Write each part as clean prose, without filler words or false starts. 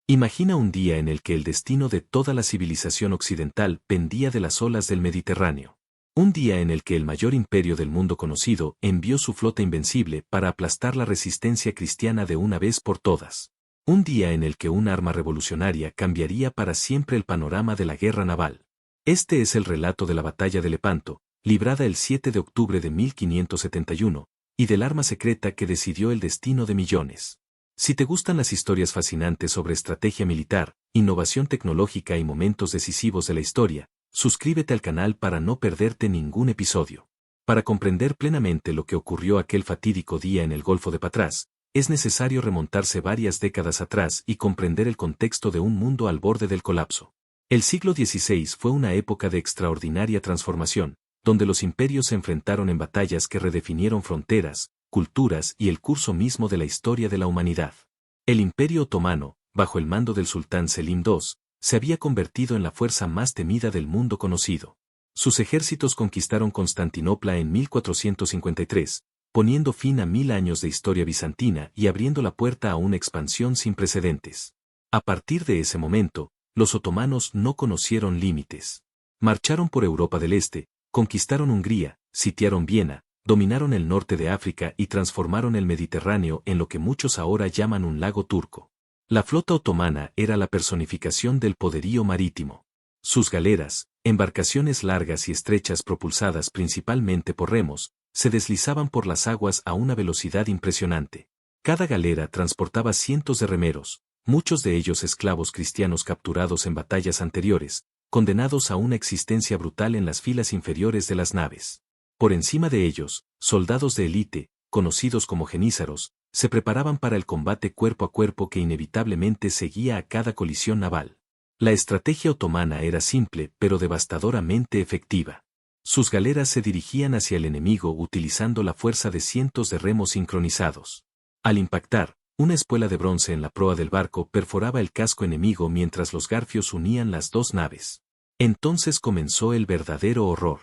Imagina un día en el que el destino de toda la civilización occidental pendía de las olas del Mediterráneo. Un día en el que el mayor imperio del mundo conocido envió su flota invencible para aplastar la resistencia cristiana de una vez por todas. Un día en el que un arma revolucionaria cambiaría para siempre el panorama de la guerra naval. Este es el relato de la batalla de Lepanto, librada el 7 de octubre de 1571, y del arma secreta que decidió el destino de millones. Si te gustan las historias fascinantes sobre estrategia militar, innovación tecnológica y momentos decisivos de la historia, suscríbete al canal para no perderte ningún episodio. Para comprender plenamente lo que ocurrió aquel fatídico día en el Golfo de Patras, es necesario remontarse varias décadas atrás y comprender el contexto de un mundo al borde del colapso. El siglo XVI fue una época de extraordinaria transformación, donde los imperios se enfrentaron en batallas que redefinieron fronteras, culturas y el curso mismo de la historia de la humanidad. El Imperio Otomano, bajo el mando del sultán Selim II, se había convertido en la fuerza más temida del mundo conocido. Sus ejércitos conquistaron Constantinopla en 1453, poniendo fin a 1000 años de historia bizantina y abriendo la puerta a una expansión sin precedentes. A partir de ese momento, los otomanos no conocieron límites. Marcharon por Europa del Este, conquistaron Hungría, sitiaron Viena, dominaron el norte de África y transformaron el Mediterráneo en lo que muchos ahora llaman un lago turco. La flota otomana era la personificación del poderío marítimo. Sus galeras, embarcaciones largas y estrechas propulsadas principalmente por remos, se deslizaban por las aguas a una velocidad impresionante. Cada galera transportaba cientos de remeros, muchos de ellos esclavos cristianos capturados en batallas anteriores, condenados a una existencia brutal en las filas inferiores de las naves. Por encima de ellos, soldados de élite, conocidos como genízaros, se preparaban para el combate cuerpo a cuerpo que inevitablemente seguía a cada colisión naval. La estrategia otomana era simple pero devastadoramente efectiva. Sus galeras se dirigían hacia el enemigo utilizando la fuerza de cientos de remos sincronizados. Al impactar, una espuela de bronce en la proa del barco perforaba el casco enemigo mientras los garfios unían las dos naves. Entonces comenzó el verdadero horror.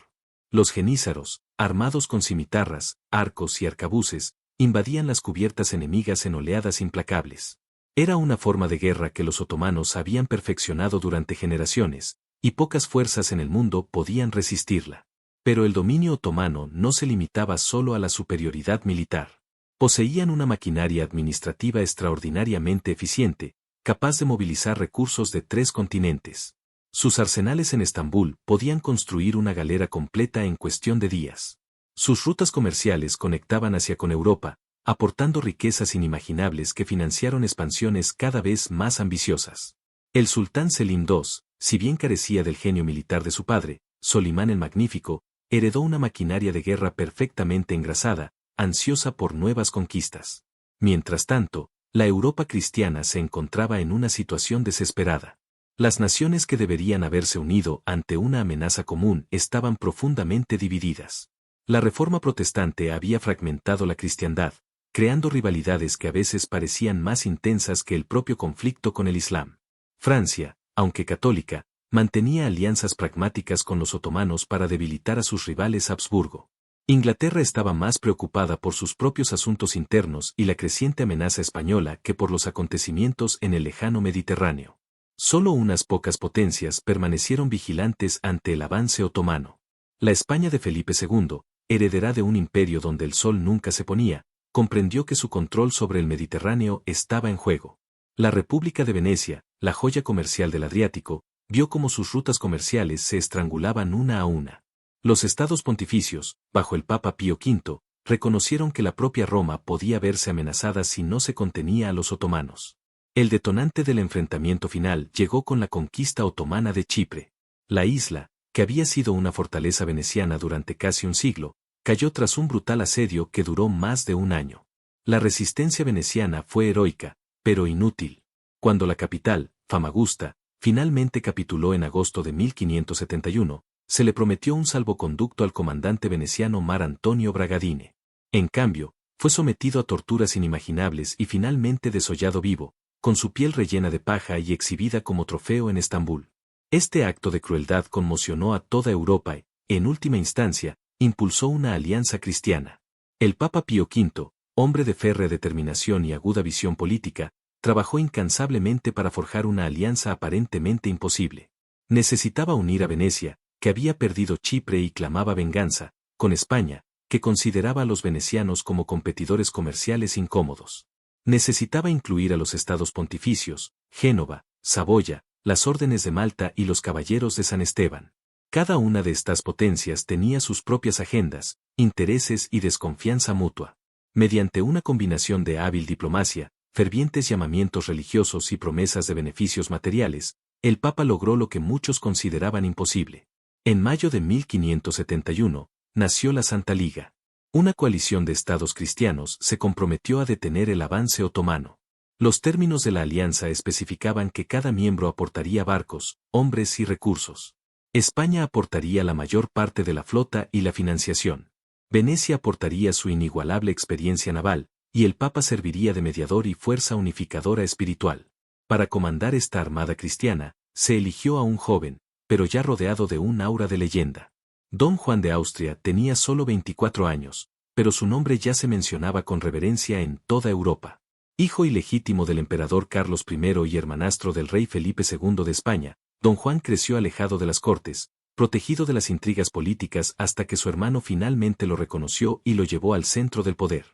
Los genízaros, armados con cimitarras, arcos y arcabuces, invadían las cubiertas enemigas en oleadas implacables. Era una forma de guerra que los otomanos habían perfeccionado durante generaciones, y pocas fuerzas en el mundo podían resistirla. Pero el dominio otomano no se limitaba solo a la superioridad militar. Poseían una maquinaria administrativa extraordinariamente eficiente, capaz de movilizar recursos de 3 continentes. Sus arsenales en Estambul podían construir una galera completa en cuestión de días. Sus rutas comerciales conectaban Asia con Europa, aportando riquezas inimaginables que financiaron expansiones cada vez más ambiciosas. El sultán Selim II, si bien carecía del genio militar de su padre, Solimán el Magnífico, heredó una maquinaria de guerra perfectamente engrasada, ansiosa por nuevas conquistas. Mientras tanto, la Europa cristiana se encontraba en una situación desesperada. Las naciones que deberían haberse unido ante una amenaza común estaban profundamente divididas. La reforma protestante había fragmentado la cristiandad, creando rivalidades que a veces parecían más intensas que el propio conflicto con el Islam. Francia, aunque católica, mantenía alianzas pragmáticas con los otomanos para debilitar a sus rivales Habsburgo. Inglaterra estaba más preocupada por sus propios asuntos internos y la creciente amenaza española que por los acontecimientos en el lejano Mediterráneo. Solo unas pocas potencias permanecieron vigilantes ante el avance otomano. La España de Felipe II, heredera de un imperio donde el sol nunca se ponía, comprendió que su control sobre el Mediterráneo estaba en juego. La República de Venecia, la joya comercial del Adriático, vio cómo sus rutas comerciales se estrangulaban una a una. Los estados pontificios, bajo el Papa Pío V, reconocieron que la propia Roma podía verse amenazada si no se contenía a los otomanos. El detonante del enfrentamiento final llegó con la conquista otomana de Chipre. La isla, que había sido una fortaleza veneciana durante casi un siglo, cayó tras un brutal asedio que duró más de un año. La resistencia veneciana fue heroica, pero inútil. Cuando la capital, Famagusta, finalmente capituló en agosto de 1571, se le prometió un salvoconducto al comandante veneciano Mar Antonio Bragadine. En cambio, fue sometido a torturas inimaginables y finalmente desollado vivo, con su piel rellena de paja y exhibida como trofeo en Estambul. Este acto de crueldad conmocionó a toda Europa y, en última instancia, impulsó una alianza cristiana. El Papa Pío V, hombre de férrea determinación y aguda visión política, trabajó incansablemente para forjar una alianza aparentemente imposible. Necesitaba unir a Venecia, que había perdido Chipre y clamaba venganza, con España, que consideraba a los venecianos como competidores comerciales incómodos. Necesitaba incluir a los estados pontificios, Génova, Saboya, las órdenes de Malta y los caballeros de San Esteban. Cada una de estas potencias tenía sus propias agendas, intereses y desconfianza mutua. Mediante una combinación de hábil diplomacia, fervientes llamamientos religiosos y promesas de beneficios materiales, el Papa logró lo que muchos consideraban imposible. En mayo de 1571, nació la Santa Liga. Una coalición de estados cristianos se comprometió a detener el avance otomano. Los términos de la alianza especificaban que cada miembro aportaría barcos, hombres y recursos. España aportaría la mayor parte de la flota y la financiación. Venecia aportaría su inigualable experiencia naval, y el Papa serviría de mediador y fuerza unificadora espiritual. Para comandar esta armada cristiana, se eligió a un joven, pero ya rodeado de un aura de leyenda. Don Juan de Austria tenía solo 24 años, pero su nombre ya se mencionaba con reverencia en toda Europa. Hijo ilegítimo del emperador Carlos I y hermanastro del rey Felipe II de España, Don Juan creció alejado de las cortes, protegido de las intrigas políticas hasta que su hermano finalmente lo reconoció y lo llevó al centro del poder.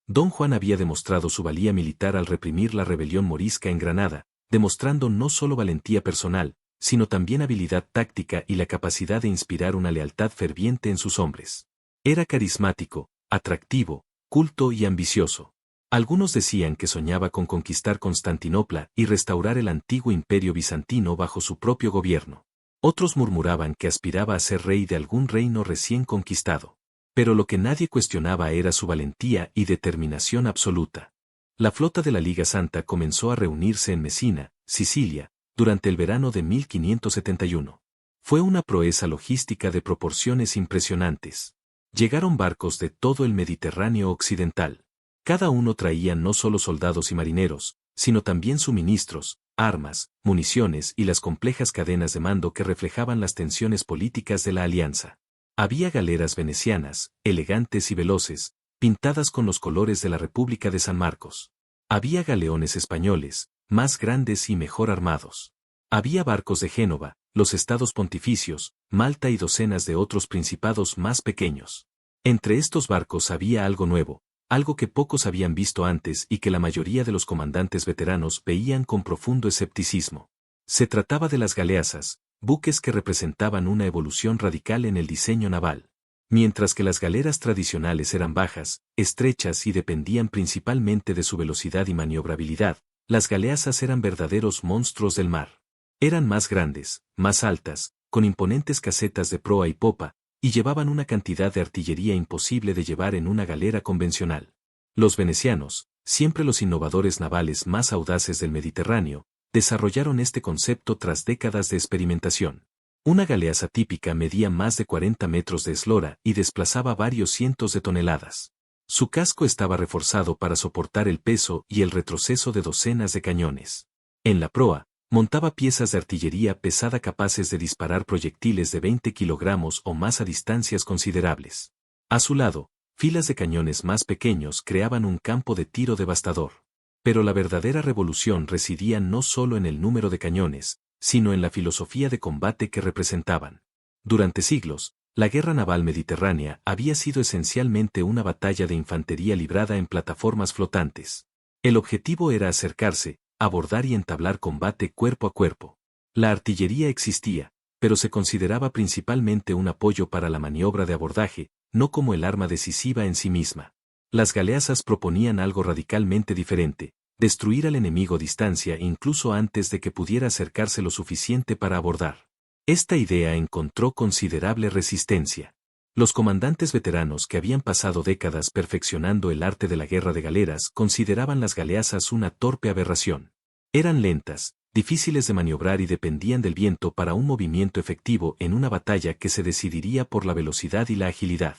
Don Juan había demostrado su valía militar al reprimir la rebelión morisca en Granada, demostrando no solo valentía personal, sino también habilidad táctica y la capacidad de inspirar una lealtad ferviente en sus hombres. Era carismático, atractivo, culto y ambicioso. Algunos decían que soñaba con conquistar Constantinopla y restaurar el antiguo imperio bizantino bajo su propio gobierno. Otros murmuraban que aspiraba a ser rey de algún reino recién conquistado. Pero lo que nadie cuestionaba era su valentía y determinación absoluta. La flota de la Liga Santa comenzó a reunirse en Mesina, Sicilia, durante el verano de 1571. Fue una proeza logística de proporciones impresionantes. Llegaron barcos de todo el Mediterráneo occidental. Cada uno traía no solo soldados y marineros, sino también suministros, armas, municiones y las complejas cadenas de mando que reflejaban las tensiones políticas de la alianza. Había galeras venecianas, elegantes y veloces, pintadas con los colores de la República de San Marcos. Había galeones españoles, más grandes y mejor armados. Había barcos de Génova, los estados pontificios, Malta y docenas de otros principados más pequeños. Entre estos barcos había algo nuevo, algo que pocos habían visto antes y que la mayoría de los comandantes veteranos veían con profundo escepticismo. Se trataba de las galeasas, buques que representaban una evolución radical en el diseño naval. Mientras que las galeras tradicionales eran bajas, estrechas y dependían principalmente de su velocidad y maniobrabilidad, las galeasas eran verdaderos monstruos del mar. Eran más grandes, más altas, con imponentes casetas de proa y popa, y llevaban una cantidad de artillería imposible de llevar en una galera convencional. Los venecianos, siempre los innovadores navales más audaces del Mediterráneo, desarrollaron este concepto tras décadas de experimentación. Una galeasa típica medía más de 40 metros de eslora y desplazaba varios cientos de toneladas. Su casco estaba reforzado para soportar el peso y el retroceso de docenas de cañones. En la proa, montaba piezas de artillería pesada capaces de disparar proyectiles de 20 kilogramos o más a distancias considerables. A su lado, filas de cañones más pequeños creaban un campo de tiro devastador. Pero la verdadera revolución residía no solo en el número de cañones, sino en la filosofía de combate que representaban. Durante siglos, la guerra naval mediterránea había sido esencialmente una batalla de infantería librada en plataformas flotantes. El objetivo era acercarse, abordar y entablar combate cuerpo a cuerpo. La artillería existía, pero se consideraba principalmente un apoyo para la maniobra de abordaje, no como el arma decisiva en sí misma. Las galeasas proponían algo radicalmente diferente: destruir al enemigo a distancia incluso antes de que pudiera acercarse lo suficiente para abordar. Esta idea encontró considerable resistencia. Los comandantes veteranos que habían pasado décadas perfeccionando el arte de la guerra de galeras consideraban las galeasas una torpe aberración. Eran lentas, difíciles de maniobrar y dependían del viento para un movimiento efectivo en una batalla que se decidiría por la velocidad y la agilidad.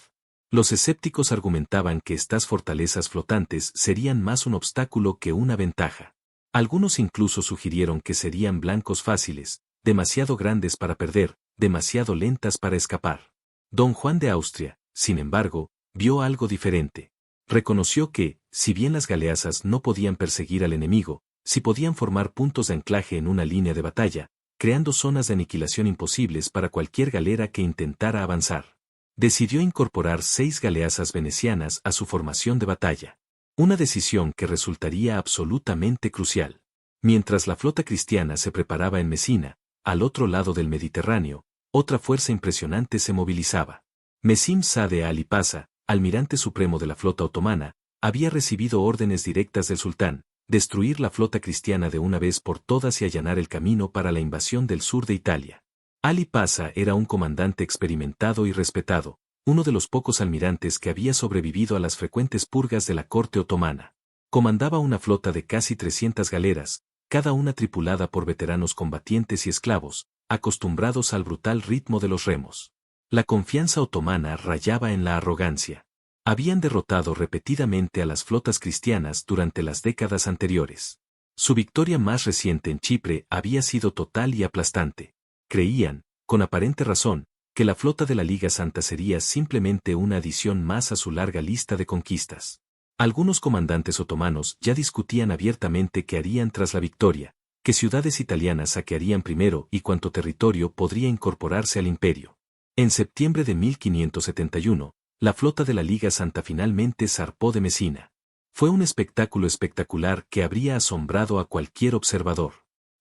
Los escépticos argumentaban que estas fortalezas flotantes serían más un obstáculo que una ventaja. Algunos incluso sugirieron que serían blancos fáciles, demasiado grandes para perder, demasiado lentas para escapar. Don Juan de Austria, sin embargo, vio algo diferente. Reconoció que, si bien las galeasas no podían perseguir al enemigo, si podían formar puntos de anclaje en una línea de batalla, creando zonas de aniquilación imposibles para cualquier galera que intentara avanzar. Decidió incorporar 6 galeazas venecianas a su formación de batalla. Una decisión que resultaría absolutamente crucial. Mientras la flota cristiana se preparaba en Mesina, al otro lado del Mediterráneo, otra fuerza impresionante se movilizaba. Mesim Sade Ali Pasha, almirante supremo de la flota otomana, había recibido órdenes directas del sultán, destruir la flota cristiana de una vez por todas y allanar el camino para la invasión del sur de Italia. Ali Pasha era un comandante experimentado y respetado, uno de los pocos almirantes que había sobrevivido a las frecuentes purgas de la corte otomana. Comandaba una flota de casi 300 galeras, cada una tripulada por veteranos combatientes y esclavos, acostumbrados al brutal ritmo de los remos. La confianza otomana rayaba en la arrogancia. Habían derrotado repetidamente a las flotas cristianas durante las décadas anteriores. Su victoria más reciente en Chipre había sido total y aplastante. Creían, con aparente razón, que la flota de la Liga Santa sería simplemente una adición más a su larga lista de conquistas. Algunos comandantes otomanos ya discutían abiertamente qué harían tras la victoria, qué ciudades italianas saquearían primero y cuánto territorio podría incorporarse al imperio. En septiembre de 1571, la flota de la Liga Santa finalmente zarpó de Mesina. Fue un espectáculo espectacular que habría asombrado a cualquier observador.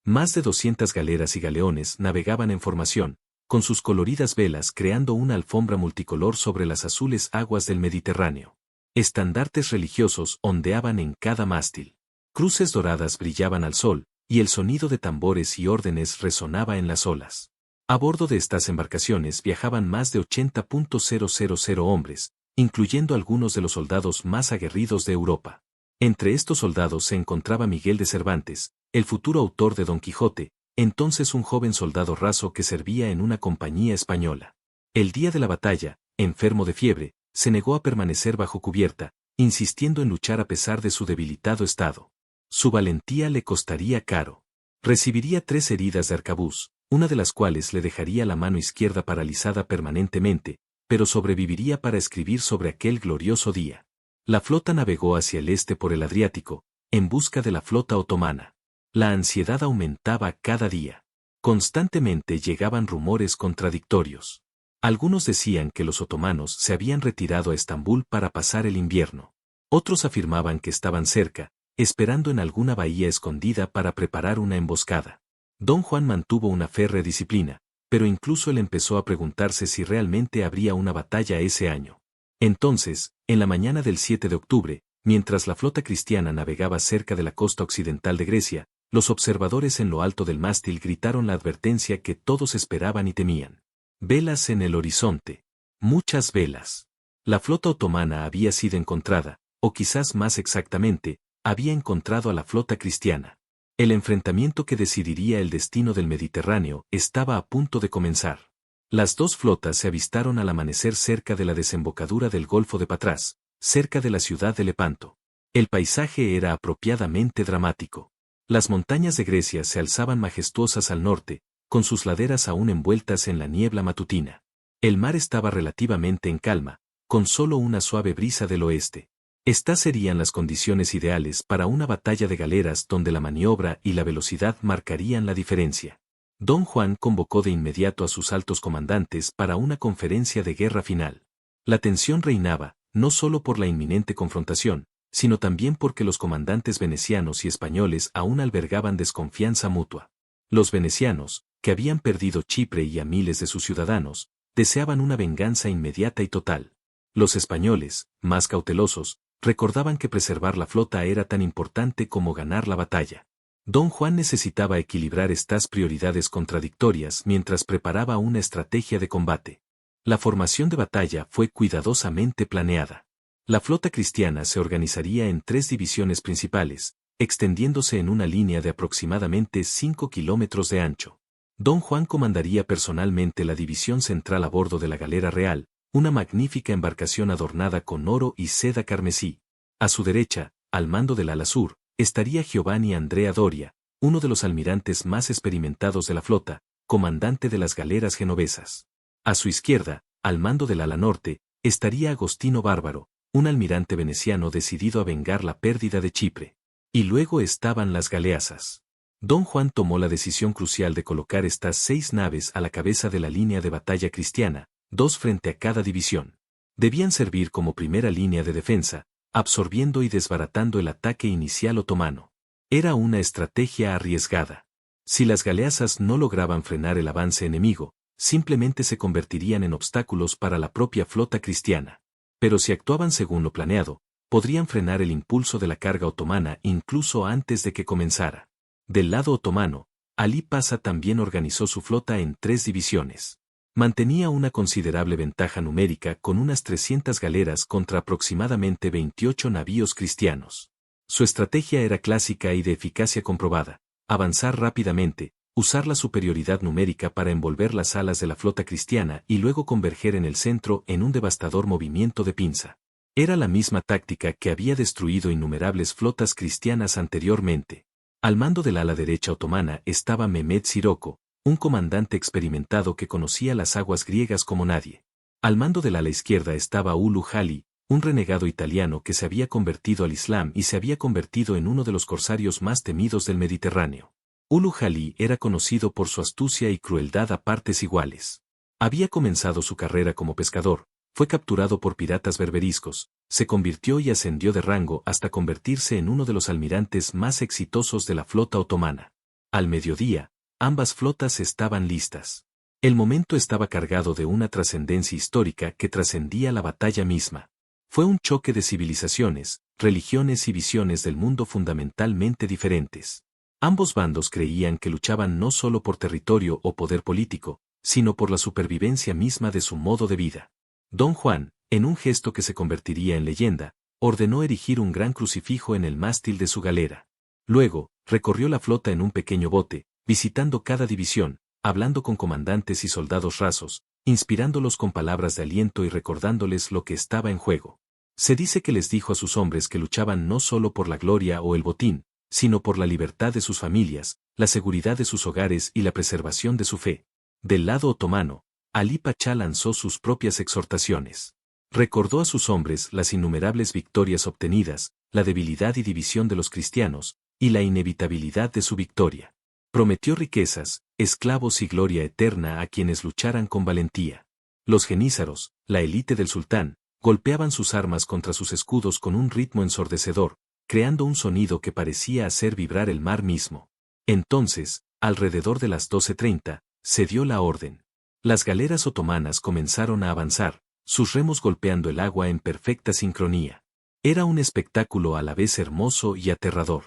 Más de 200 galeras y galeones navegaban en formación, con sus coloridas velas creando una alfombra multicolor sobre las azules aguas del Mediterráneo. Estandartes religiosos ondeaban en cada mástil. Cruces doradas brillaban al sol, y el sonido de tambores y órdenes resonaba en las olas. A bordo de estas embarcaciones viajaban más de 80.000 hombres, incluyendo algunos de los soldados más aguerridos de Europa. Entre estos soldados se encontraba Miguel de Cervantes, el futuro autor de Don Quijote, entonces un joven soldado raso que servía en una compañía española. El día de la batalla, enfermo de fiebre, se negó a permanecer bajo cubierta, insistiendo en luchar a pesar de su debilitado estado. Su valentía le costaría caro. Recibiría 3 heridas de arcabuz, una de las cuales le dejaría la mano izquierda paralizada permanentemente, pero sobreviviría para escribir sobre aquel glorioso día. La flota navegó hacia el este por el Adriático, en busca de la flota otomana. La ansiedad aumentaba cada día. Constantemente llegaban rumores contradictorios. Algunos decían que los otomanos se habían retirado a Estambul para pasar el invierno. Otros afirmaban que estaban cerca, esperando en alguna bahía escondida para preparar una emboscada. Don Juan mantuvo una férrea disciplina, pero incluso él empezó a preguntarse si realmente habría una batalla ese año. Entonces, en la mañana del 7 de octubre, mientras la flota cristiana navegaba cerca de la costa occidental de Grecia, los observadores en lo alto del mástil gritaron la advertencia que todos esperaban y temían. Velas en el horizonte. Muchas velas. La flota otomana había sido encontrada, o quizás más exactamente, había encontrado a la flota cristiana. El enfrentamiento que decidiría el destino del Mediterráneo estaba a punto de comenzar. Las dos flotas se avistaron al amanecer cerca de la desembocadura del Golfo de Patras, cerca de la ciudad de Lepanto. El paisaje era apropiadamente dramático. Las montañas de Grecia se alzaban majestuosas al norte, con sus laderas aún envueltas en la niebla matutina. El mar estaba relativamente en calma, con solo una suave brisa del oeste. Estas serían las condiciones ideales para una batalla de galeras donde la maniobra y la velocidad marcarían la diferencia. Don Juan convocó de inmediato a sus altos comandantes para una conferencia de guerra final. La tensión reinaba, no solo por la inminente confrontación, sino también porque los comandantes venecianos y españoles aún albergaban desconfianza mutua. Los venecianos, que habían perdido Chipre y a miles de sus ciudadanos, deseaban una venganza inmediata y total. Los españoles, más cautelosos, recordaban que preservar la flota era tan importante como ganar la batalla. Don Juan necesitaba equilibrar estas prioridades contradictorias mientras preparaba una estrategia de combate. La formación de batalla fue cuidadosamente planeada. La flota cristiana se organizaría en 3 divisiones principales, extendiéndose en una línea de aproximadamente 5 kilómetros de ancho. Don Juan comandaría personalmente la división central a bordo de la galera real, una magnífica embarcación adornada con oro y seda carmesí. A su derecha, al mando del ala sur, estaría Giovanni Andrea Doria, uno de los almirantes más experimentados de la flota, comandante de las galeras genovesas. A su izquierda, al mando del ala norte, estaría Agostino Bárbaro, un almirante veneciano decidido a vengar la pérdida de Chipre. Y luego estaban las galeazas. Don Juan tomó la decisión crucial de colocar estas 6 naves a la cabeza de la línea de batalla cristiana, 2 frente a cada división. Debían servir como primera línea de defensa, absorbiendo y desbaratando el ataque inicial otomano. Era una estrategia arriesgada. Si las galeazas no lograban frenar el avance enemigo, simplemente se convertirían en obstáculos para la propia flota cristiana. Pero si actuaban según lo planeado, podrían frenar el impulso de la carga otomana incluso antes de que comenzara. Del lado otomano, Alí Pasha también organizó su flota en 3 divisiones. Mantenía una considerable ventaja numérica con unas 300 galeras contra aproximadamente 28 navíos cristianos. Su estrategia era clásica y de eficacia comprobada: avanzar rápidamente, usar la superioridad numérica para envolver las alas de la flota cristiana y luego converger en el centro en un devastador movimiento de pinza. Era la misma táctica que había destruido innumerables flotas cristianas anteriormente. Al mando del ala derecha otomana estaba Mehmed Sirocco, un comandante experimentado que conocía las aguas griegas como nadie. Al mando del ala izquierda estaba Ulu Hali, un renegado italiano que se había convertido al Islam y se había convertido en uno de los corsarios más temidos del Mediterráneo. Ulu Hali era conocido por su astucia y crueldad a partes iguales. Había comenzado su carrera como pescador, fue capturado por piratas berberiscos, se convirtió y ascendió de rango hasta convertirse en uno de los almirantes más exitosos de la flota otomana. Al mediodía, ambas flotas estaban listas. El momento estaba cargado de una trascendencia histórica que trascendía la batalla misma. Fue un choque de civilizaciones, religiones y visiones del mundo fundamentalmente diferentes. Ambos bandos creían que luchaban no solo por territorio o poder político, sino por la supervivencia misma de su modo de vida. Don Juan, en un gesto que se convertiría en leyenda, ordenó erigir un gran crucifijo en el mástil de su galera. Luego, recorrió la flota en un pequeño bote, visitando cada división, hablando con comandantes y soldados rasos, inspirándolos con palabras de aliento y recordándoles lo que estaba en juego. Se dice que les dijo a sus hombres que luchaban no solo por la gloria o el botín, sino por la libertad de sus familias, la seguridad de sus hogares y la preservación de su fe. Del lado otomano, Alí Pasha lanzó sus propias exhortaciones. Recordó a sus hombres las innumerables victorias obtenidas, la debilidad y división de los cristianos, y la inevitabilidad de su victoria. Prometió riquezas, esclavos y gloria eterna a quienes lucharan con valentía. Los genízaros, la élite del sultán, golpeaban sus armas contra sus escudos con un ritmo ensordecedor, creando un sonido que parecía hacer vibrar el mar mismo. Entonces, alrededor de las 12:30, se dio la orden. Las galeras otomanas comenzaron a avanzar, sus remos golpeando el agua en perfecta sincronía. Era un espectáculo a la vez hermoso y aterrador.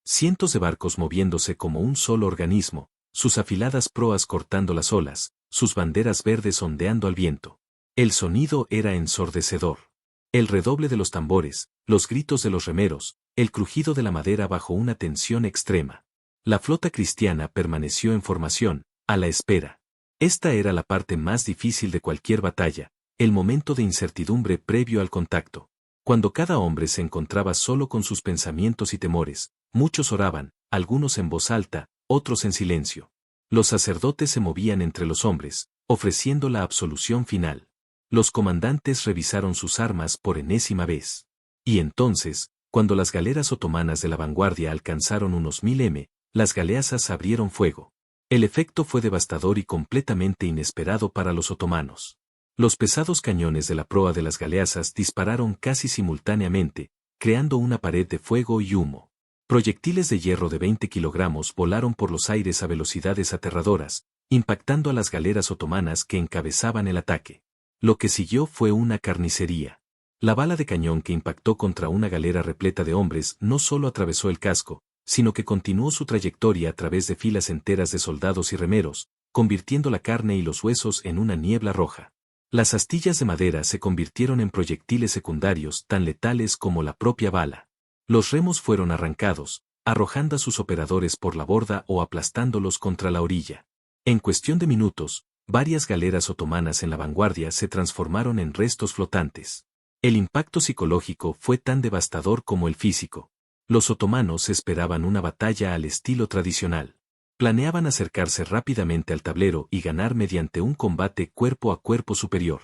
Cientos de barcos moviéndose como un solo organismo, sus afiladas proas cortando las olas, sus banderas verdes ondeando al viento. El sonido era ensordecedor. El redoble de los tambores, los gritos de los remeros, el crujido de la madera bajo una tensión extrema. La flota cristiana permaneció en formación, a la espera. Esta era la parte más difícil de cualquier batalla, el momento de incertidumbre previo al contacto. Cuando cada hombre se encontraba solo con sus pensamientos y temores, muchos oraban, algunos en voz alta, otros en silencio. Los sacerdotes se movían entre los hombres, ofreciendo la absolución final. Los comandantes revisaron sus armas por enésima vez. Y entonces, cuando las galeras otomanas de la vanguardia alcanzaron unos 1000 m, las galeazas abrieron fuego. El efecto fue devastador y completamente inesperado para los otomanos. Los pesados cañones de la proa de las galeazas dispararon casi simultáneamente, creando una pared de fuego y humo. Proyectiles de hierro de 20 kilogramos volaron por los aires a velocidades aterradoras, impactando a las galeras otomanas que encabezaban el ataque. Lo que siguió fue una carnicería. La bala de cañón que impactó contra una galera repleta de hombres no solo atravesó el casco, sino que continuó su trayectoria a través de filas enteras de soldados y remeros, convirtiendo la carne y los huesos en una niebla roja. Las astillas de madera se convirtieron en proyectiles secundarios tan letales como la propia bala. Los remos fueron arrancados, arrojando a sus operadores por la borda o aplastándolos contra la orilla. En cuestión de minutos, varias galeras otomanas en la vanguardia se transformaron en restos flotantes. El impacto psicológico fue tan devastador como el físico. Los otomanos esperaban una batalla al estilo tradicional. Planeaban acercarse rápidamente al tablero y ganar mediante un combate cuerpo a cuerpo superior.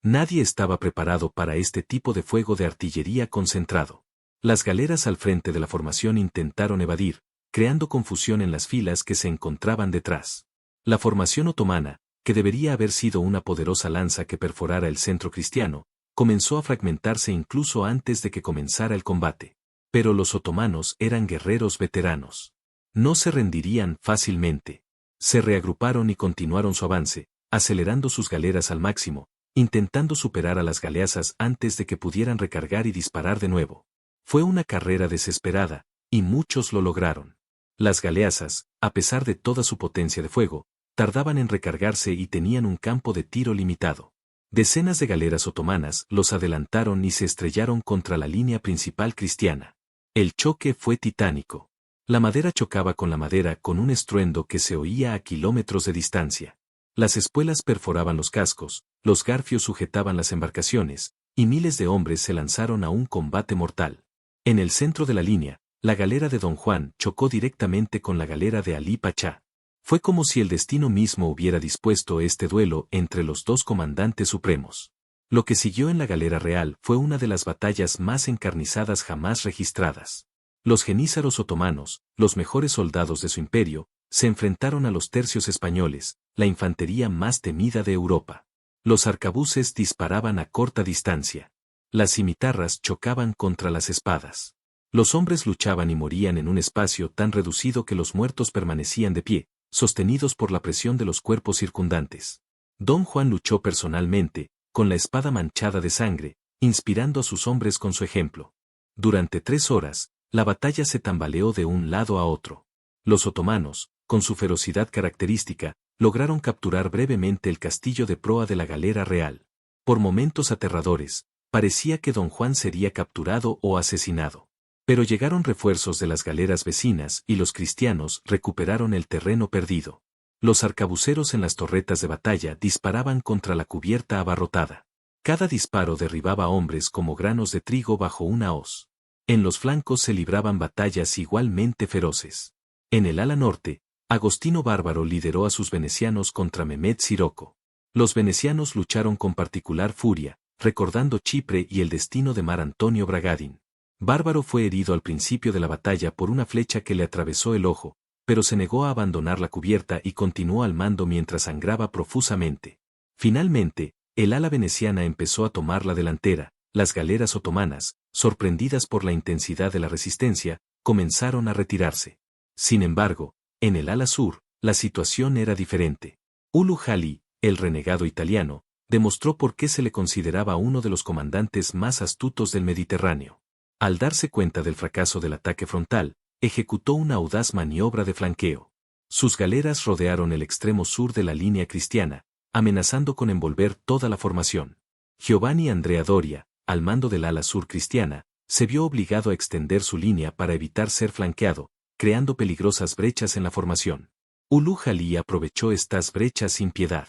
Nadie estaba preparado para este tipo de fuego de artillería concentrado. Las galeras al frente de la formación intentaron evadir, creando confusión en las filas que se encontraban detrás. La formación otomana, que debería haber sido una poderosa lanza que perforara el centro cristiano, comenzó a fragmentarse incluso antes de que comenzara el combate. Pero los otomanos eran guerreros veteranos. No se rendirían fácilmente. Se reagruparon y continuaron su avance, acelerando sus galeras al máximo, intentando superar a las galeazas antes de que pudieran recargar y disparar de nuevo. Fue una carrera desesperada, y muchos lo lograron. Las galeazas, a pesar de toda su potencia de fuego, tardaban en recargarse y tenían un campo de tiro limitado. Decenas de galeras otomanas los adelantaron y se estrellaron contra la línea principal cristiana. El choque fue titánico. La madera chocaba con la madera con un estruendo que se oía a kilómetros de distancia. Las espuelas perforaban los cascos, los garfios sujetaban las embarcaciones, y miles de hombres se lanzaron a un combate mortal. En el centro de la línea, la galera de Don Juan chocó directamente con la galera de Alí Pachá. Fue como si el destino mismo hubiera dispuesto este duelo entre los dos comandantes supremos. Lo que siguió en la galera real fue una de las batallas más encarnizadas jamás registradas. Los jenízaros otomanos, los mejores soldados de su imperio, se enfrentaron a los tercios españoles, la infantería más temida de Europa. Los arcabuces disparaban a corta distancia. Las cimitarras chocaban contra las espadas. Los hombres luchaban y morían en un espacio tan reducido que los muertos permanecían de pie, sostenidos por la presión de los cuerpos circundantes. Don Juan luchó personalmente, con la espada manchada de sangre, inspirando a sus hombres con su ejemplo. Durante 3 horas, la batalla se tambaleó de un lado a otro. Los otomanos, con su ferocidad característica, lograron capturar brevemente el castillo de proa de la galera real. Por momentos aterradores, parecía que Don Juan sería capturado o asesinado. Pero llegaron refuerzos de las galeras vecinas y los cristianos recuperaron el terreno perdido. Los arcabuceros en las torretas de batalla disparaban contra la cubierta abarrotada. Cada disparo derribaba hombres como granos de trigo bajo una hoz. En los flancos se libraban batallas igualmente feroces. En el ala norte, Agostino Bárbaro lideró a sus venecianos contra Mehmed Siroco. Los venecianos lucharon con particular furia, recordando Chipre y el destino de Mar Antonio Bragadin. Bárbaro fue herido al principio de la batalla por una flecha que le atravesó el ojo, pero se negó a abandonar la cubierta y continuó al mando mientras sangraba profusamente. Finalmente, el ala veneciana empezó a tomar la delantera. Las galeras otomanas, sorprendidas por la intensidad de la resistencia, comenzaron a retirarse. Sin embargo, en el ala sur, la situación era diferente. Ulu Jalí, el renegado italiano, demostró por qué se le consideraba uno de los comandantes más astutos del Mediterráneo. Al darse cuenta del fracaso del ataque frontal, ejecutó una audaz maniobra de flanqueo. Sus galeras rodearon el extremo sur de la línea cristiana, amenazando con envolver toda la formación. Giovanni Andrea Doria, al mando del ala sur cristiana, se vio obligado a extender su línea para evitar ser flanqueado, creando peligrosas brechas en la formación. Ulu Jalí aprovechó estas brechas sin piedad.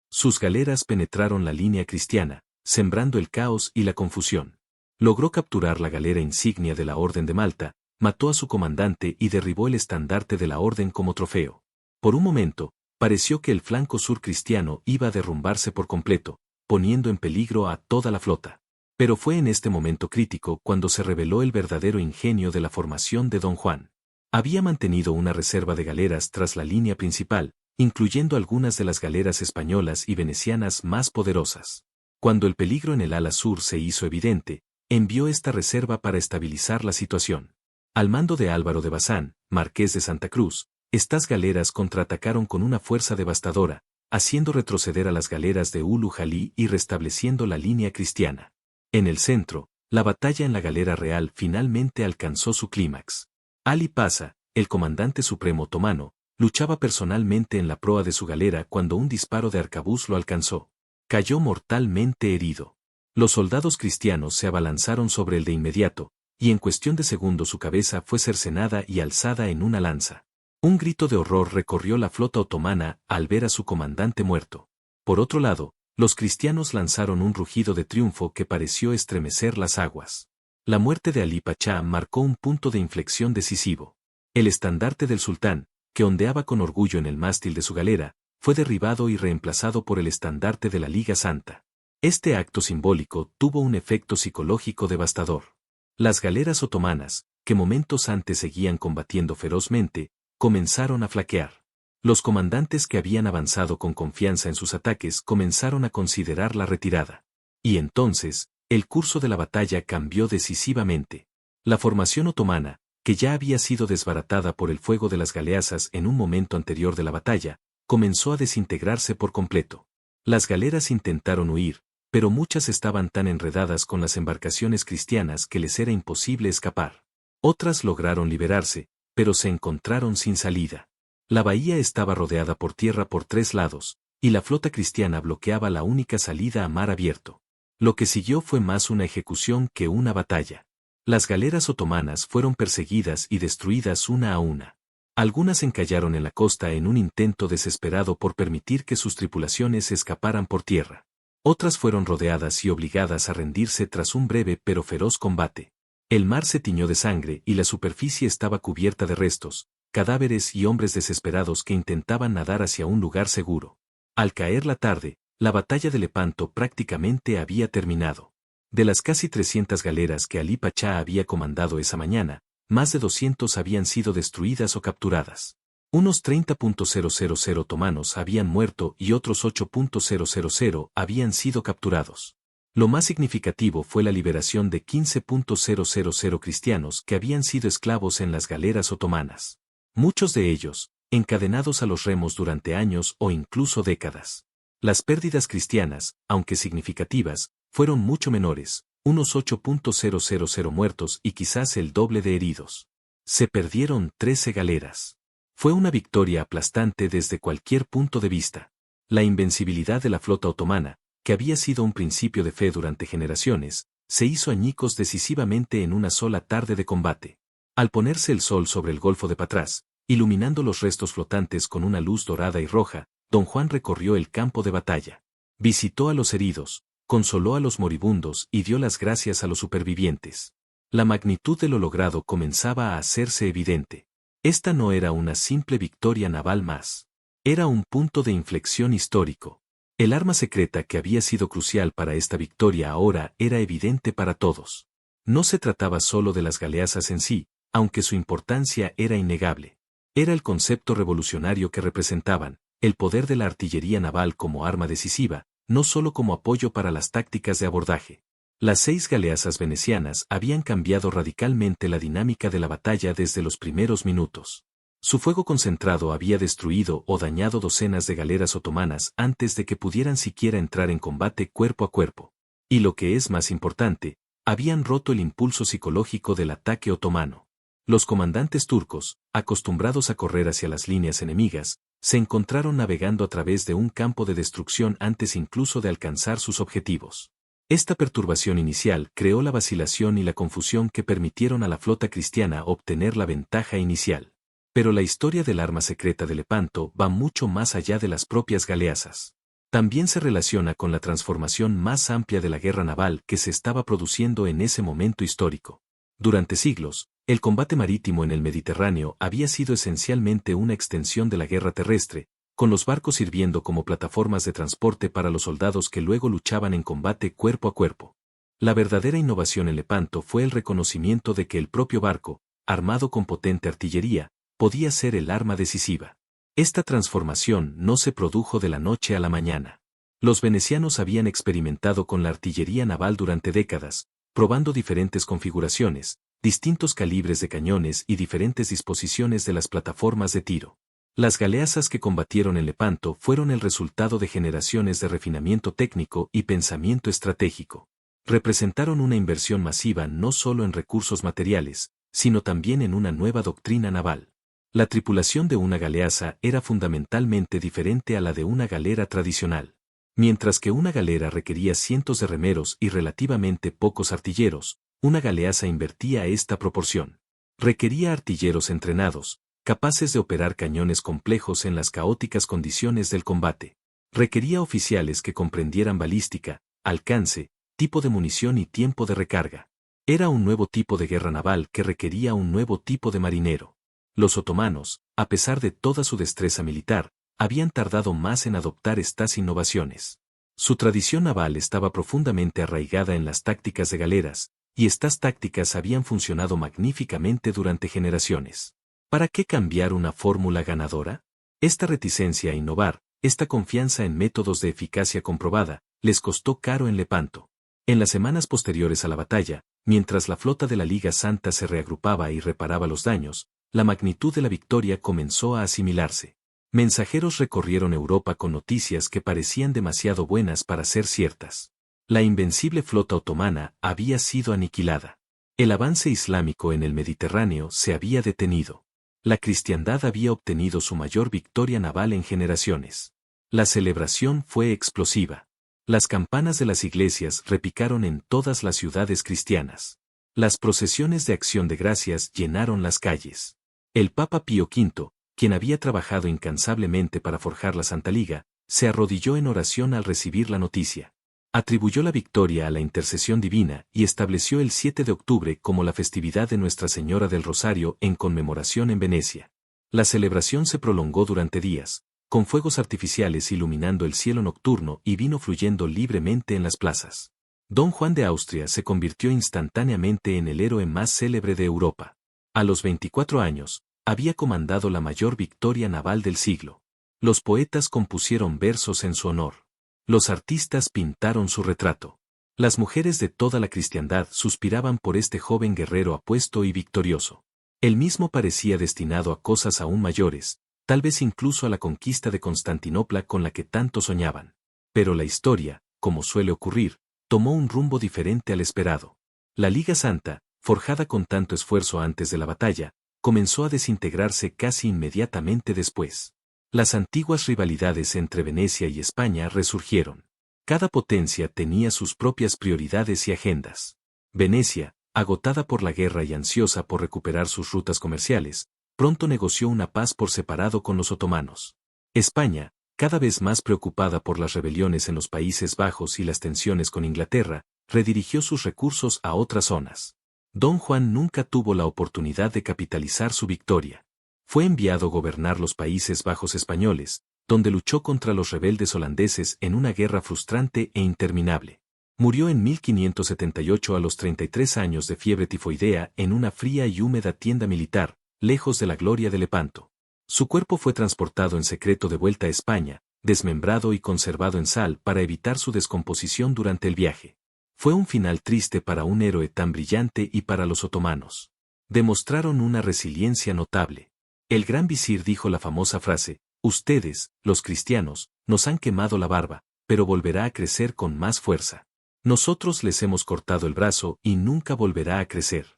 Sus galeras penetraron la línea cristiana, sembrando el caos y la confusión. Logró capturar la galera insignia de la Orden de Malta, mató a su comandante y derribó el estandarte de la Orden como trofeo. Por un momento, pareció que el flanco sur cristiano iba a derrumbarse por completo, poniendo en peligro a toda la flota. Pero fue en este momento crítico cuando se reveló el verdadero ingenio de la formación de Don Juan. Había mantenido una reserva de galeras tras la línea principal, incluyendo algunas de las galeras españolas y venecianas más poderosas. Cuando el peligro en el ala sur se hizo evidente, envió esta reserva para estabilizar la situación. Al mando de Álvaro de Bazán, marqués de Santa Cruz, estas galeras contraatacaron con una fuerza devastadora, haciendo retroceder a las galeras de Ulu Jalí y restableciendo la línea cristiana. En el centro, la batalla en la galera real finalmente alcanzó su clímax. Ali Pasha, el comandante supremo otomano, luchaba personalmente en la proa de su galera cuando un disparo de arcabuz lo alcanzó. Cayó mortalmente herido. Los soldados cristianos se abalanzaron sobre él de inmediato, y en cuestión de segundos su cabeza fue cercenada y alzada en una lanza. Un grito de horror recorrió la flota otomana al ver a su comandante muerto. Por otro lado, los cristianos lanzaron un rugido de triunfo que pareció estremecer las aguas. La muerte de Alí Pachá marcó un punto de inflexión decisivo. El estandarte del sultán, que ondeaba con orgullo en el mástil de su galera, fue derribado y reemplazado por el estandarte de la Liga Santa. Este acto simbólico tuvo un efecto psicológico devastador. Las galeras otomanas, que momentos antes seguían combatiendo ferozmente, comenzaron a flaquear. Los comandantes que habían avanzado con confianza en sus ataques comenzaron a considerar la retirada. Y entonces, el curso de la batalla cambió decisivamente. La formación otomana, que ya había sido desbaratada por el fuego de las galeazas en un momento anterior de la batalla, comenzó a desintegrarse por completo. Las galeras intentaron huir, pero muchas estaban tan enredadas con las embarcaciones cristianas que les era imposible escapar. Otras lograron liberarse, pero se encontraron sin salida. La bahía estaba rodeada por tierra por 3 lados, y la flota cristiana bloqueaba la única salida a mar abierto. Lo que siguió fue más una ejecución que una batalla. Las galeras otomanas fueron perseguidas y destruidas una a una. Algunas encallaron en la costa en un intento desesperado por permitir que sus tripulaciones escaparan por tierra. Otras fueron rodeadas y obligadas a rendirse tras un breve pero feroz combate. El mar se tiñó de sangre y la superficie estaba cubierta de restos, cadáveres y hombres desesperados que intentaban nadar hacia un lugar seguro. Al caer la tarde, la batalla de Lepanto prácticamente había terminado. De las casi 300 galeras que Alí Pachá había comandado esa mañana, más de 200 habían sido destruidas o capturadas. Unos 30.000 otomanos habían muerto y otros 8.000 habían sido capturados. Lo más significativo fue la liberación de 15.000 cristianos que habían sido esclavos en las galeras otomanas. Muchos de ellos, encadenados a los remos durante años o incluso décadas. Las pérdidas cristianas, aunque significativas, fueron mucho menores, unos 8.000 muertos y quizás el doble de heridos. Se perdieron 13 galeras. Fue una victoria aplastante desde cualquier punto de vista. La invencibilidad de la flota otomana, que había sido un principio de fe durante generaciones, se hizo añicos decisivamente en una sola tarde de combate. Al ponerse el sol sobre el Golfo de Patras, iluminando los restos flotantes con una luz dorada y roja, don Juan recorrió el campo de batalla. Visitó a los heridos, consoló a los moribundos y dio las gracias a los supervivientes. La magnitud de lo logrado comenzaba a hacerse evidente. Esta no era una simple victoria naval más. Era un punto de inflexión histórico. El arma secreta que había sido crucial para esta victoria ahora era evidente para todos. No se trataba solo de las galeazas en sí, aunque su importancia era innegable. Era el concepto revolucionario que representaban, el poder de la artillería naval como arma decisiva, no solo como apoyo para las tácticas de abordaje. Las 6 galeazas venecianas habían cambiado radicalmente la dinámica de la batalla desde los primeros minutos. Su fuego concentrado había destruido o dañado docenas de galeras otomanas antes de que pudieran siquiera entrar en combate cuerpo a cuerpo. Y lo que es más importante, habían roto el impulso psicológico del ataque otomano. Los comandantes turcos, acostumbrados a correr hacia las líneas enemigas, se encontraron navegando a través de un campo de destrucción antes incluso de alcanzar sus objetivos. Esta perturbación inicial creó la vacilación y la confusión que permitieron a la flota cristiana obtener la ventaja inicial. Pero la historia del arma secreta de Lepanto va mucho más allá de las propias galeazas. También se relaciona con la transformación más amplia de la guerra naval que se estaba produciendo en ese momento histórico. Durante siglos, el combate marítimo en el Mediterráneo había sido esencialmente una extensión de la guerra terrestre, con los barcos sirviendo como plataformas de transporte para los soldados que luego luchaban en combate cuerpo a cuerpo. La verdadera innovación en Lepanto fue el reconocimiento de que el propio barco, armado con potente artillería, podía ser el arma decisiva. Esta transformación no se produjo de la noche a la mañana. Los venecianos habían experimentado con la artillería naval durante décadas, probando diferentes configuraciones, distintos calibres de cañones y diferentes disposiciones de las plataformas de tiro. Las galeazas que combatieron en Lepanto fueron el resultado de generaciones de refinamiento técnico y pensamiento estratégico. Representaron una inversión masiva no solo en recursos materiales, sino también en una nueva doctrina naval. La tripulación de una galeaza era fundamentalmente diferente a la de una galera tradicional. Mientras que una galera requería cientos de remeros y relativamente pocos artilleros, una galeaza invertía esta proporción. Requería artilleros entrenados, capaces de operar cañones complejos en las caóticas condiciones del combate. Requería oficiales que comprendieran balística, alcance, tipo de munición y tiempo de recarga. Era un nuevo tipo de guerra naval que requería un nuevo tipo de marinero. Los otomanos, a pesar de toda su destreza militar, habían tardado más en adoptar estas innovaciones. Su tradición naval estaba profundamente arraigada en las tácticas de galeras, y estas tácticas habían funcionado magníficamente durante generaciones. ¿Para qué cambiar una fórmula ganadora? Esta reticencia a innovar, esta confianza en métodos de eficacia comprobada, les costó caro en Lepanto. En las semanas posteriores a la batalla, mientras la flota de la Liga Santa se reagrupaba y reparaba los daños, la magnitud de la victoria comenzó a asimilarse. Mensajeros recorrieron Europa con noticias que parecían demasiado buenas para ser ciertas. La invencible flota otomana había sido aniquilada. El avance islámico en el Mediterráneo se había detenido. La cristiandad había obtenido su mayor victoria naval en generaciones. La celebración fue explosiva. Las campanas de las iglesias repicaron en todas las ciudades cristianas. Las procesiones de acción de gracias llenaron las calles. El Papa Pío V, quien había trabajado incansablemente para forjar la Santa Liga, se arrodilló en oración al recibir la noticia. Atribuyó la victoria a la intercesión divina y estableció el 7 de octubre como la festividad de Nuestra Señora del Rosario en conmemoración en Venecia. La celebración se prolongó durante días, con fuegos artificiales iluminando el cielo nocturno y vino fluyendo libremente en las plazas. Don Juan de Austria se convirtió instantáneamente en el héroe más célebre de Europa. A los 24 años, había comandado la mayor victoria naval del siglo. Los poetas compusieron versos en su honor. Los artistas pintaron su retrato. Las mujeres de toda la cristiandad suspiraban por este joven guerrero apuesto y victorioso. Él mismo parecía destinado a cosas aún mayores, tal vez incluso a la conquista de Constantinopla con la que tanto soñaban. Pero la historia, como suele ocurrir, tomó un rumbo diferente al esperado. La Liga Santa, forjada con tanto esfuerzo antes de la batalla, comenzó a desintegrarse casi inmediatamente después. Las antiguas rivalidades entre Venecia y España resurgieron. Cada potencia tenía sus propias prioridades y agendas. Venecia, agotada por la guerra y ansiosa por recuperar sus rutas comerciales, pronto negoció una paz por separado con los otomanos. España, cada vez más preocupada por las rebeliones en los Países Bajos y las tensiones con Inglaterra, redirigió sus recursos a otras zonas. Don Juan nunca tuvo la oportunidad de capitalizar su victoria. Fue enviado a gobernar los Países Bajos españoles, donde luchó contra los rebeldes holandeses en una guerra frustrante e interminable. Murió en 1578 a los 33 años de fiebre tifoidea en una fría y húmeda tienda militar, lejos de la gloria de Lepanto. Su cuerpo fue transportado en secreto de vuelta a España, desmembrado y conservado en sal para evitar su descomposición durante el viaje. Fue un final triste para un héroe tan brillante y para los otomanos. Demostraron una resiliencia notable. El gran visir dijo la famosa frase: ustedes, los cristianos, nos han quemado la barba, pero volverá a crecer con más fuerza. Nosotros les hemos cortado el brazo y nunca volverá a crecer.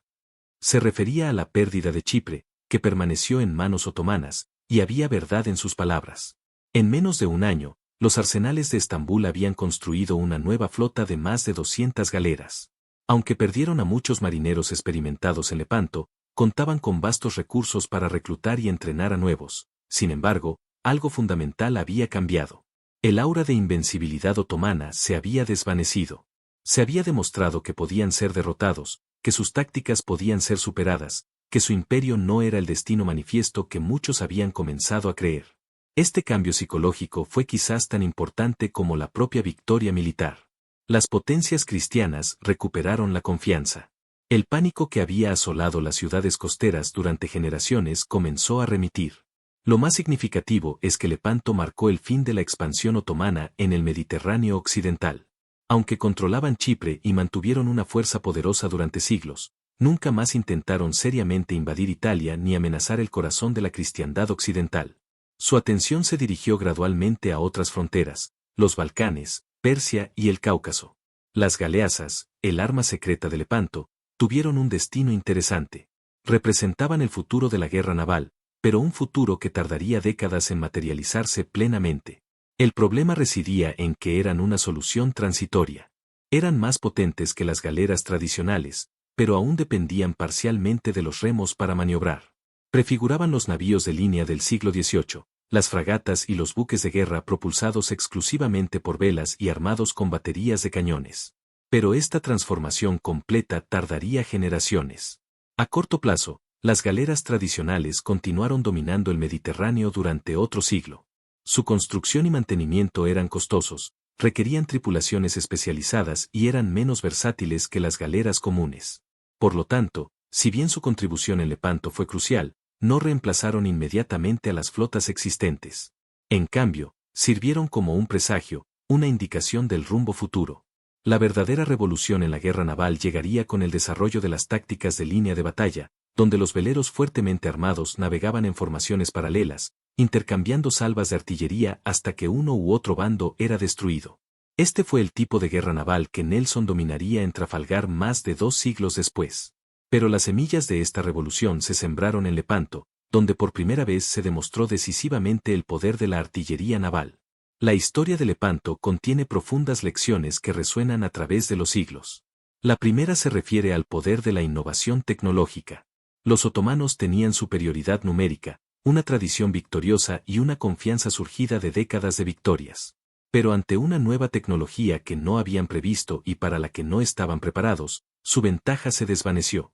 Se refería a la pérdida de Chipre, que permaneció en manos otomanas, y había verdad en sus palabras. En menos de un año, los arsenales de Estambul habían construido una nueva flota de más de 200 galeras. Aunque perdieron a muchos marineros experimentados en Lepanto, contaban con vastos recursos para reclutar y entrenar a nuevos. Sin embargo, algo fundamental había cambiado. El aura de invencibilidad otomana se había desvanecido. Se había demostrado que podían ser derrotados, que sus tácticas podían ser superadas, que su imperio no era el destino manifiesto que muchos habían comenzado a creer. Este cambio psicológico fue quizás tan importante como la propia victoria militar. Las potencias cristianas recuperaron la confianza. El pánico que había asolado las ciudades costeras durante generaciones comenzó a remitir. Lo más significativo es que Lepanto marcó el fin de la expansión otomana en el Mediterráneo occidental. Aunque controlaban Chipre y mantuvieron una fuerza poderosa durante siglos, nunca más intentaron seriamente invadir Italia ni amenazar el corazón de la cristiandad occidental. Su atención se dirigió gradualmente a otras fronteras, los Balcanes, Persia y el Cáucaso. Las galeazas, el arma secreta de Lepanto, tuvieron un destino interesante. Representaban el futuro de la guerra naval, pero un futuro que tardaría décadas en materializarse plenamente. El problema residía en que eran una solución transitoria. Eran más potentes que las galeras tradicionales, pero aún dependían parcialmente de los remos para maniobrar. Prefiguraban los navíos de línea del siglo XVIII, las fragatas y los buques de guerra propulsados exclusivamente por velas y armados con baterías de cañones. Pero esta transformación completa tardaría generaciones. A corto plazo, las galeras tradicionales continuaron dominando el Mediterráneo durante otro siglo. Su construcción y mantenimiento eran costosos, requerían tripulaciones especializadas y eran menos versátiles que las galeras comunes. Por lo tanto, si bien su contribución en Lepanto fue crucial, no reemplazaron inmediatamente a las flotas existentes. En cambio, sirvieron como un presagio, una indicación del rumbo futuro. La verdadera revolución en la guerra naval llegaría con el desarrollo de las tácticas de línea de batalla, donde los veleros fuertemente armados navegaban en formaciones paralelas, intercambiando salvas de artillería hasta que uno u otro bando era destruido. Este fue el tipo de guerra naval que Nelson dominaría en Trafalgar más de 2 siglos después. Pero las semillas de esta revolución se sembraron en Lepanto, donde por primera vez se demostró decisivamente el poder de la artillería naval. La historia de Lepanto contiene profundas lecciones que resuenan a través de los siglos. La primera se refiere al poder de la innovación tecnológica. Los otomanos tenían superioridad numérica, una tradición victoriosa y una confianza surgida de décadas de victorias. Pero ante una nueva tecnología que no habían previsto y para la que no estaban preparados, su ventaja se desvaneció.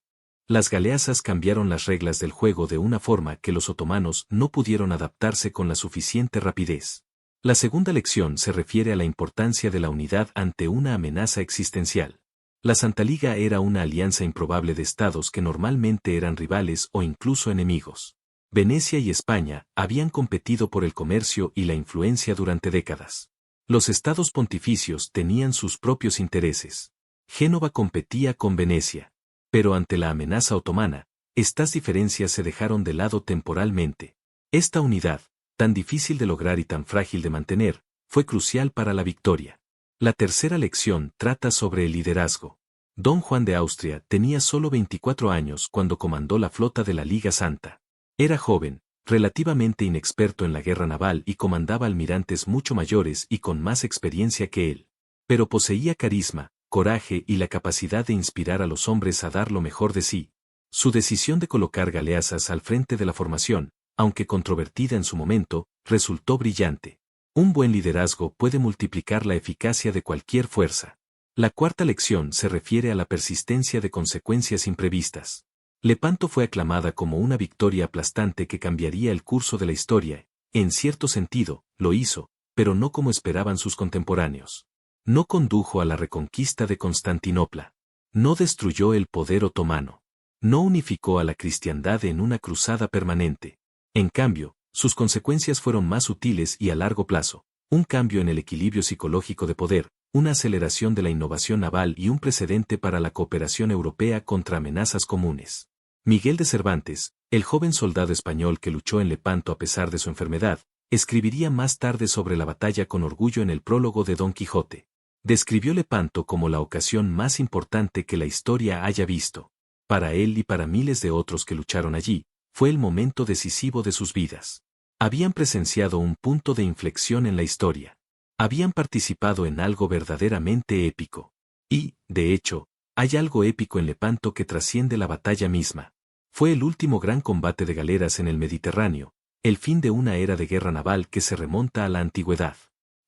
Las galeazas cambiaron las reglas del juego de una forma que los otomanos no pudieron adaptarse con la suficiente rapidez. La segunda lección se refiere a la importancia de la unidad ante una amenaza existencial. La Santa Liga era una alianza improbable de estados que normalmente eran rivales o incluso enemigos. Venecia y España habían competido por el comercio y la influencia durante décadas. Los estados pontificios tenían sus propios intereses. Génova competía con Venecia. Pero ante la amenaza otomana, estas diferencias se dejaron de lado temporalmente. Esta unidad, tan difícil de lograr y tan frágil de mantener, fue crucial para la victoria. La tercera lección trata sobre el liderazgo. Don Juan de Austria tenía solo 24 años cuando comandó la flota de la Liga Santa. Era joven, relativamente inexperto en la guerra naval y comandaba almirantes mucho mayores y con más experiencia que él. Pero poseía carisma, coraje y la capacidad de inspirar a los hombres a dar lo mejor de sí. Su decisión de colocar galeazas al frente de la formación, aunque controvertida en su momento, resultó brillante. Un buen liderazgo puede multiplicar la eficacia de cualquier fuerza. La cuarta lección se refiere a la persistencia de consecuencias imprevistas. Lepanto fue aclamada como una victoria aplastante que cambiaría el curso de la historia. En cierto sentido, lo hizo, pero no como esperaban sus contemporáneos. No condujo a la reconquista de Constantinopla. No destruyó el poder otomano. No unificó a la cristiandad en una cruzada permanente. En cambio, sus consecuencias fueron más sutiles y a largo plazo. Un cambio en el equilibrio psicológico de poder, una aceleración de la innovación naval y un precedente para la cooperación europea contra amenazas comunes. Miguel de Cervantes, el joven soldado español que luchó en Lepanto a pesar de su enfermedad, escribiría más tarde sobre la batalla con orgullo en el prólogo de Don Quijote. Describió Lepanto como la ocasión más importante que la historia haya visto. Para él y para miles de otros que lucharon allí, fue el momento decisivo de sus vidas. Habían presenciado un punto de inflexión en la historia. Habían participado en algo verdaderamente épico. Y, de hecho, hay algo épico en Lepanto que trasciende la batalla misma. Fue el último gran combate de galeras en el Mediterráneo, el fin de una era de guerra naval que se remonta a la antigüedad.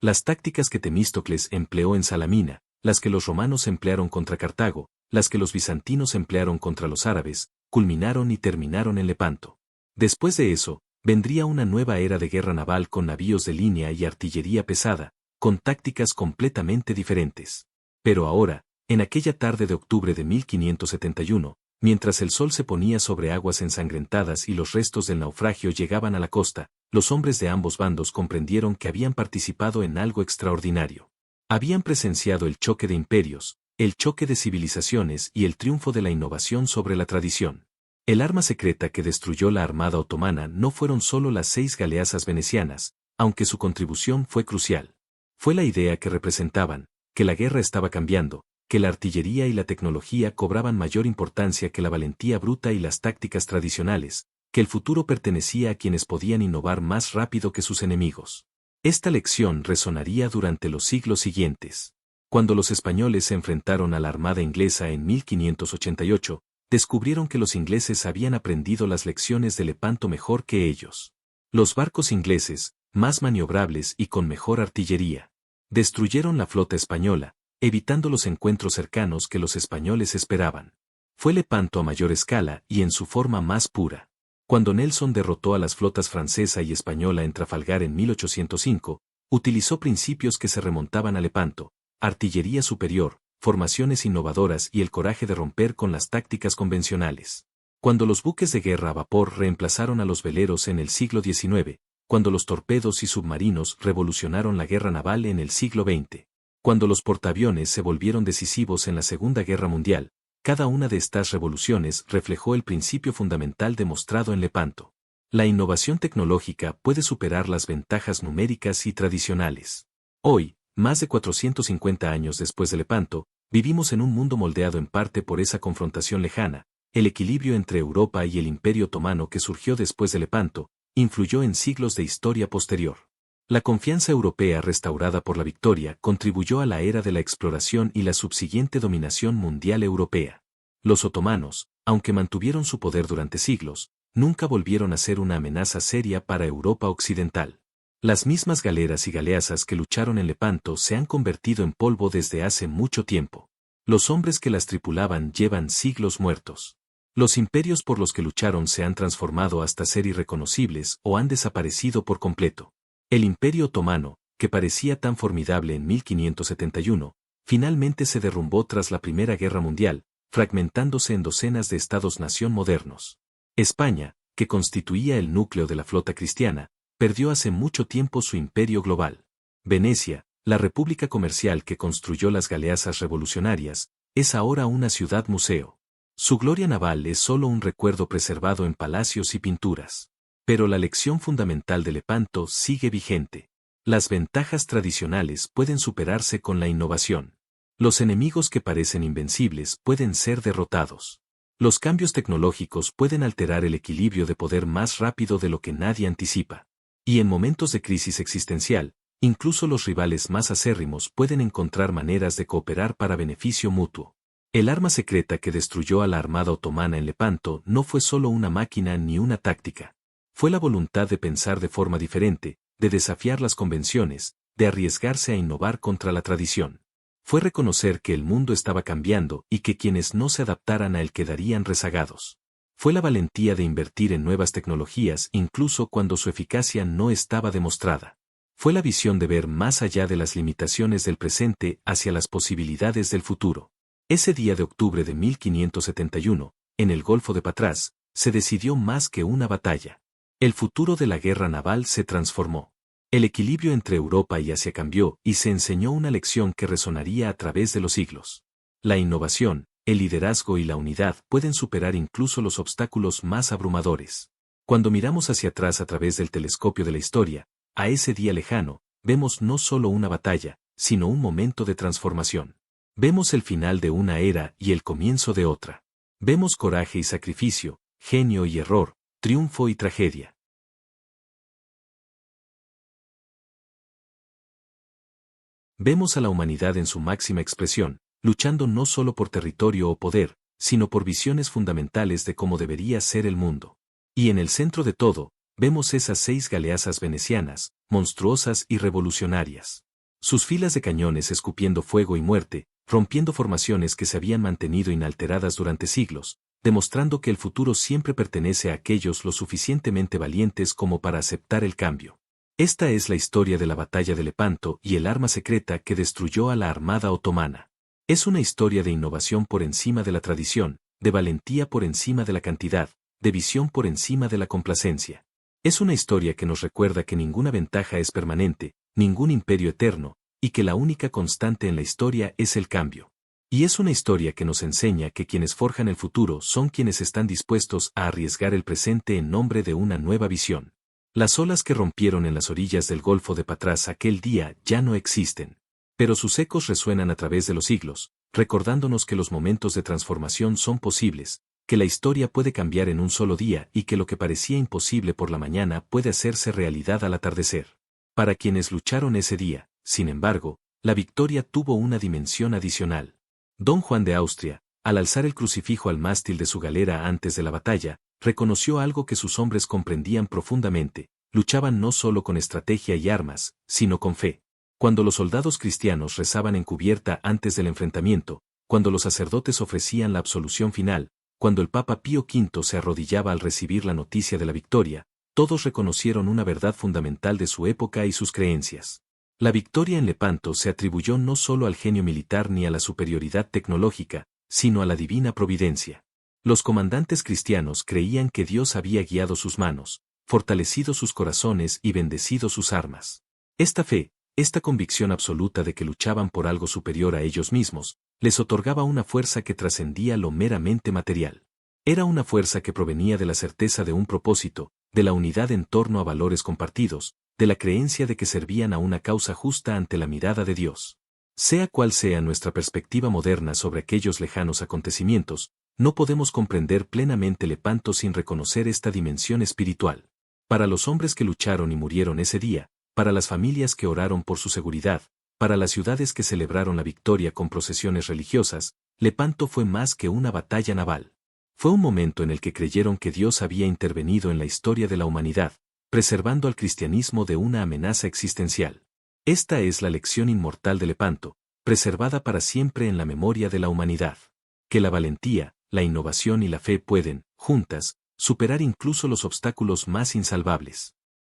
Las tácticas que Temístocles empleó en Salamina, las que los romanos emplearon contra Cartago, las que los bizantinos emplearon contra los árabes, culminaron y terminaron en Lepanto. Después de eso, vendría una nueva era de guerra naval con navíos de línea y artillería pesada, con tácticas completamente diferentes. Pero ahora, en aquella tarde de octubre de 1571, mientras el sol se ponía sobre aguas ensangrentadas y los restos del naufragio llegaban a la costa, los hombres de ambos bandos comprendieron que habían participado en algo extraordinario. Habían presenciado el choque de imperios, el choque de civilizaciones y el triunfo de la innovación sobre la tradición. El arma secreta que destruyó la armada otomana no fueron solo las 6 galeazas venecianas, aunque su contribución fue crucial. Fue la idea que representaban, que la guerra estaba cambiando, que la artillería y la tecnología cobraban mayor importancia que la valentía bruta y las tácticas tradicionales, que el futuro pertenecía a quienes podían innovar más rápido que sus enemigos. Esta lección resonaría durante los siglos siguientes. Cuando los españoles se enfrentaron a la armada inglesa en 1588, descubrieron que los ingleses habían aprendido las lecciones de Lepanto mejor que ellos. Los barcos ingleses, más maniobrables y con mejor artillería, destruyeron la flota española, evitando los encuentros cercanos que los españoles esperaban. Fue Lepanto a mayor escala y en su forma más pura. Cuando Nelson derrotó a las flotas francesa y española en Trafalgar en 1805, Utilizó principios que se remontaban a Lepanto, artillería superior, formaciones innovadoras y el coraje de romper con las tácticas convencionales. Cuando los buques de guerra a vapor reemplazaron a los veleros en el siglo XIX, cuando los torpedos y submarinos revolucionaron la guerra naval en el siglo XX, cuando los portaaviones se volvieron decisivos en la Segunda Guerra Mundial, cada una de estas revoluciones reflejó el principio fundamental demostrado en Lepanto. La innovación tecnológica puede superar las ventajas numéricas y tradicionales. Hoy, más de 450 años después de Lepanto, vivimos en un mundo moldeado en parte por esa confrontación lejana. El equilibrio entre Europa y el Imperio Otomano que surgió después de Lepanto, influyó en siglos de historia posterior. La confianza europea restaurada por la victoria contribuyó a la era de la exploración y la subsiguiente dominación mundial europea. Los otomanos, aunque mantuvieron su poder durante siglos, nunca volvieron a ser una amenaza seria para Europa occidental. Las mismas galeras y galeazas que lucharon en Lepanto se han convertido en polvo desde hace mucho tiempo. Los hombres que las tripulaban llevan siglos muertos. Los imperios por los que lucharon se han transformado hasta ser irreconocibles o han desaparecido por completo. El Imperio Otomano, que parecía tan formidable en 1571, finalmente se derrumbó tras la Primera Guerra Mundial, fragmentándose en docenas de estados-nación modernos. España, que constituía el núcleo de la flota cristiana, perdió hace mucho tiempo su imperio global. Venecia, la república comercial que construyó las galeazas revolucionarias, es ahora una ciudad-museo. Su gloria naval es solo un recuerdo preservado en palacios y pinturas. Pero la lección fundamental de Lepanto sigue vigente. Las ventajas tradicionales pueden superarse con la innovación. Los enemigos que parecen invencibles pueden ser derrotados. Los cambios tecnológicos pueden alterar el equilibrio de poder más rápido de lo que nadie anticipa. Y en momentos de crisis existencial, incluso los rivales más acérrimos pueden encontrar maneras de cooperar para beneficio mutuo. El arma secreta que destruyó a la armada otomana en Lepanto no fue solo una máquina ni una táctica. Fue la voluntad de pensar de forma diferente, de desafiar las convenciones, de arriesgarse a innovar contra la tradición. Fue reconocer que el mundo estaba cambiando y que quienes no se adaptaran a él quedarían rezagados. Fue la valentía de invertir en nuevas tecnologías incluso cuando su eficacia no estaba demostrada. Fue la visión de ver más allá de las limitaciones del presente hacia las posibilidades del futuro. Ese día de octubre de 1571, en el Golfo de Patras, se decidió más que una batalla. El futuro de la guerra naval se transformó. El equilibrio entre Europa y Asia cambió y se enseñó una lección que resonaría a través de los siglos. La innovación, el liderazgo y la unidad pueden superar incluso los obstáculos más abrumadores. Cuando miramos hacia atrás a través del telescopio de la historia, a ese día lejano, vemos no solo una batalla, sino un momento de transformación. Vemos el final de una era y el comienzo de otra. Vemos coraje y sacrificio, genio y error, triunfo y tragedia. Vemos a la humanidad en su máxima expresión, luchando no solo por territorio o poder, sino por visiones fundamentales de cómo debería ser el mundo. Y en el centro de todo, vemos esas 6 galeazas venecianas, monstruosas y revolucionarias. Sus filas de cañones escupiendo fuego y muerte, rompiendo formaciones que se habían mantenido inalteradas durante siglos, demostrando que el futuro siempre pertenece a aquellos lo suficientemente valientes como para aceptar el cambio. Esta es la historia de la batalla de Lepanto y el arma secreta que destruyó a la armada otomana. Es una historia de innovación por encima de la tradición, de valentía por encima de la cantidad, de visión por encima de la complacencia. Es una historia que nos recuerda que ninguna ventaja es permanente, ningún imperio eterno, y que la única constante en la historia es el cambio. Y es una historia que nos enseña que quienes forjan el futuro son quienes están dispuestos a arriesgar el presente en nombre de una nueva visión. Las olas que rompieron en las orillas del Golfo de Patras aquel día ya no existen. Pero sus ecos resuenan a través de los siglos, recordándonos que los momentos de transformación son posibles, que la historia puede cambiar en un solo día y que lo que parecía imposible por la mañana puede hacerse realidad al atardecer. Para quienes lucharon ese día, sin embargo, la victoria tuvo una dimensión adicional. Don Juan de Austria, al alzar el crucifijo al mástil de su galera antes de la batalla, reconoció algo que sus hombres comprendían profundamente: luchaban no solo con estrategia y armas, sino con fe. Cuando los soldados cristianos rezaban en cubierta antes del enfrentamiento, cuando los sacerdotes ofrecían la absolución final, cuando el Papa Pío V se arrodillaba al recibir la noticia de la victoria, todos reconocieron una verdad fundamental de su época y sus creencias. La victoria en Lepanto se atribuyó no solo al genio militar ni a la superioridad tecnológica, sino a la divina providencia. Los comandantes cristianos creían que Dios había guiado sus manos, fortalecido sus corazones y bendecido sus armas. Esta fe, esta convicción absoluta de que luchaban por algo superior a ellos mismos, les otorgaba una fuerza que trascendía lo meramente material. Era una fuerza que provenía de la certeza de un propósito, de la unidad en torno a valores compartidos, de la creencia de que servían a una causa justa ante la mirada de Dios. Sea cual sea nuestra perspectiva moderna sobre aquellos lejanos acontecimientos, no podemos comprender plenamente Lepanto sin reconocer esta dimensión espiritual. Para los hombres que lucharon y murieron ese día, para las familias que oraron por su seguridad, para las ciudades que celebraron la victoria con procesiones religiosas, Lepanto fue más que una batalla naval. Fue un momento en el que creyeron que Dios había intervenido en la historia de la humanidad, preservando al cristianismo de una amenaza existencial. Esta es la lección inmortal de Lepanto, preservada para siempre en la memoria de la humanidad. Que la valentía, la innovación y la fe pueden, juntas, superar incluso los obstáculos más insalvables.